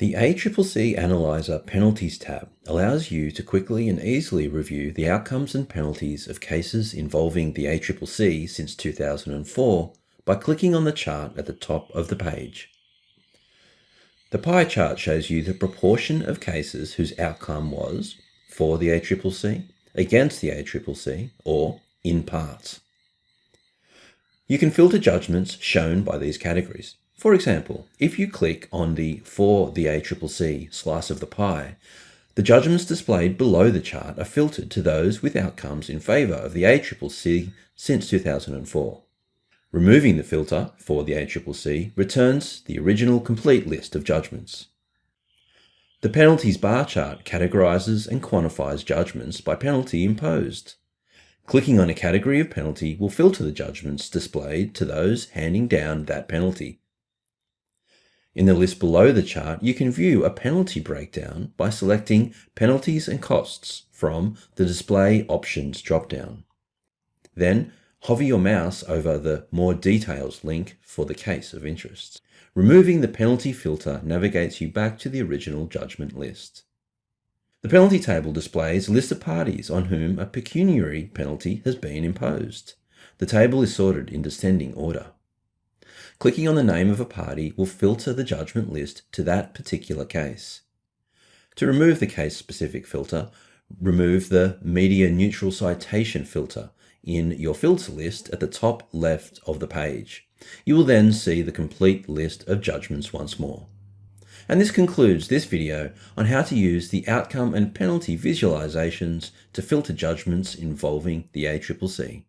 The ACCC Analyzer Penalties tab allows you to quickly and easily review the outcomes and penalties of cases involving the ACCC since 2004 by clicking on the chart at the top of the page. The pie chart shows you the proportion of cases whose outcome was for the ACCC, against the ACCC, or in parts. You can filter judgments shown by these categories. For example, if you click on the For the ACCC slice of the pie, the judgments displayed below the chart are filtered to those with outcomes in favour of the ACCC since 2004. Removing the filter for the ACCC returns the original complete list of judgments. The Penalties bar chart categorises and quantifies judgments by penalty imposed. Clicking on a category of penalty will filter the judgments displayed to those handing down that penalty. In the list below the chart, you can view a penalty breakdown by selecting Penalties and Costs from the Display Options drop-down. Then, hover your mouse over the More Details link for the case of interest. Removing the penalty filter navigates you back to the original judgment list. The penalty table displays a list of parties on whom a pecuniary penalty has been imposed. The table is sorted in descending order. Clicking on the name of a party will filter the judgment list to that particular case. To remove the case-specific filter, remove the Media Neutral Citation filter in your filter list at the top left of the page. You will then see the complete list of judgments once more. And this concludes this video on how to use the outcome and penalty visualizations to filter judgments involving the ACCC.